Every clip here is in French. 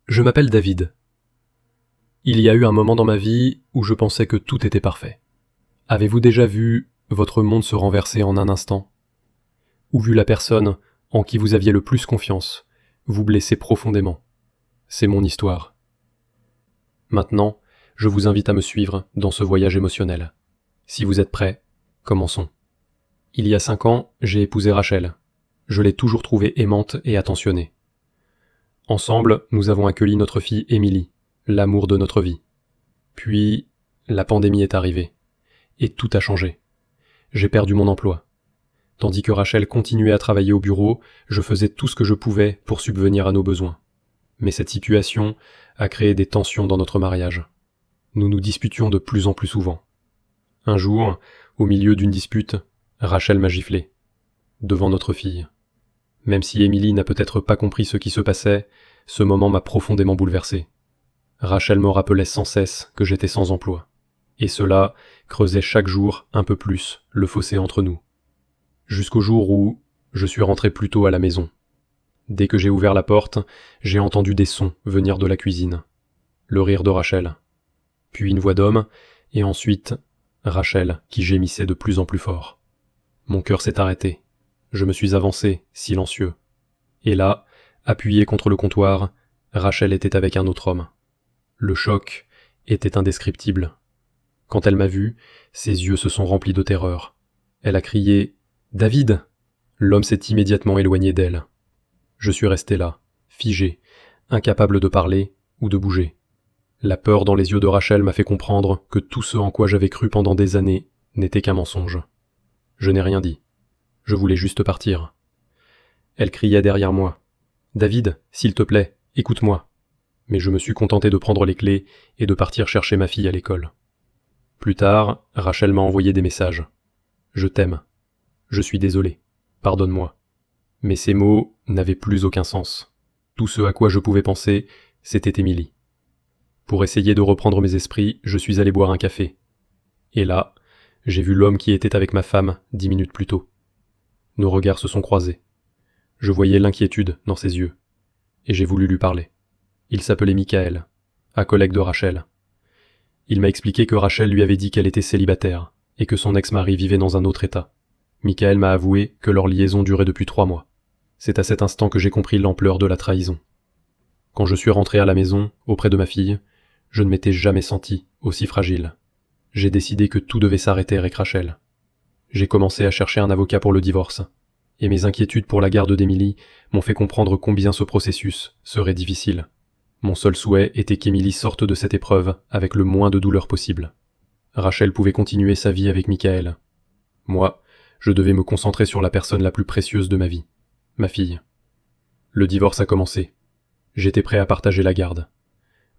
Je m'appelle David. Il y a eu un moment dans ma vie où je pensais que tout était parfait. Avez-vous déjà vu votre monde se renverser en un instant? Ou vu la personne en qui vous aviez le plus confiance vous blesser profondément? C'est mon histoire. Maintenant, je vous invite à me suivre dans ce voyage émotionnel. Si vous êtes prêts, commençons. Il y a 5 ans, j'ai épousé Rachel. Je l'ai toujours trouvée aimante et attentionnée. Ensemble, nous avons accueilli notre fille Émilie, l'amour de notre vie. Puis, la pandémie est arrivée. Et tout a changé. J'ai perdu mon emploi. Tandis que Rachel continuait à travailler au bureau, je faisais tout ce que je pouvais pour subvenir à nos besoins. Mais cette situation a créé des tensions dans notre mariage. Nous nous disputions de plus en plus souvent. Un jour, au milieu d'une dispute, Rachel m'a giflé, devant notre fille. Même si Émilie n'a peut-être pas compris ce qui se passait, ce moment m'a profondément bouleversé. Rachel me rappelait sans cesse que j'étais sans emploi. Et cela creusait chaque jour un peu plus le fossé entre nous. Jusqu'au jour où je suis rentré plus tôt à la maison. Dès que j'ai ouvert la porte, j'ai entendu des sons venir de la cuisine. Le rire de Rachel. Puis une voix d'homme, et ensuite Rachel qui gémissait de plus en plus fort. Mon cœur s'est arrêté. Je me suis avancé, silencieux. Et là, appuyé contre le comptoir, Rachel était avec un autre homme. Le choc était indescriptible. Quand elle m'a vu, ses yeux se sont remplis de terreur. Elle a crié « David !» L'homme s'est immédiatement éloigné d'elle. Je suis resté là, figé, incapable de parler ou de bouger. La peur dans les yeux de Rachel m'a fait comprendre que tout ce en quoi j'avais cru pendant des années n'était qu'un mensonge. Je n'ai rien dit. Je voulais juste partir. Elle criait derrière moi. « David, s'il te plaît, écoute-moi. » Mais je me suis contenté de prendre les clés et de partir chercher ma fille à l'école. Plus tard, Rachel m'a envoyé des messages. « Je t'aime. Je suis désolé. Pardonne-moi. » Mais ces mots n'avaient plus aucun sens. Tout ce à quoi je pouvais penser, c'était Émilie. Pour essayer de reprendre mes esprits, je suis allé boire un café. Et là, j'ai vu l'homme qui était avec ma femme 10 minutes plus tôt. Nos regards se sont croisés. Je voyais l'inquiétude dans ses yeux. Et j'ai voulu lui parler. Il s'appelait Michael, un collègue de Rachel. Il m'a expliqué que Rachel lui avait dit qu'elle était célibataire, et que son ex-mari vivait dans un autre état. Michael m'a avoué que leur liaison durait depuis 3 mois. C'est à cet instant que j'ai compris l'ampleur de la trahison. Quand je suis rentré à la maison, auprès de ma fille, je ne m'étais jamais senti aussi fragile. J'ai décidé que tout devait s'arrêter avec Rachel. J'ai commencé à chercher un avocat pour le divorce, et mes inquiétudes pour la garde d'Émilie m'ont fait comprendre combien ce processus serait difficile. Mon seul souhait était qu'Émilie sorte de cette épreuve avec le moins de douleur possible. Rachel pouvait continuer sa vie avec Michael. Moi, je devais me concentrer sur la personne la plus précieuse de ma vie, ma fille. Le divorce a commencé. J'étais prêt à partager la garde.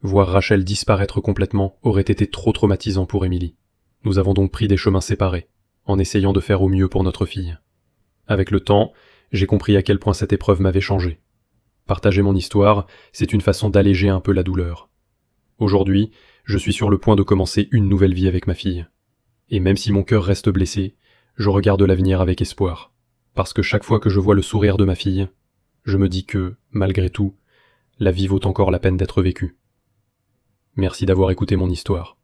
Voir Rachel disparaître complètement aurait été trop traumatisant pour Émilie. Nous avons donc pris des chemins séparés, en essayant de faire au mieux pour notre fille. Avec le temps, j'ai compris à quel point cette épreuve m'avait changé. Partager mon histoire, c'est une façon d'alléger un peu la douleur. Aujourd'hui, je suis sur le point de commencer une nouvelle vie avec ma fille. Et même si mon cœur reste blessé, je regarde l'avenir avec espoir. Parce que chaque fois que je vois le sourire de ma fille, je me dis que, malgré tout, la vie vaut encore la peine d'être vécue. Merci d'avoir écouté mon histoire.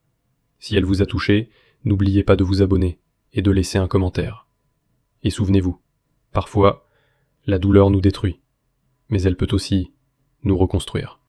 Si elle vous a touché, n'oubliez pas de vous abonner et de laisser un commentaire. Et souvenez-vous, parfois, la douleur nous détruit, mais elle peut aussi nous reconstruire.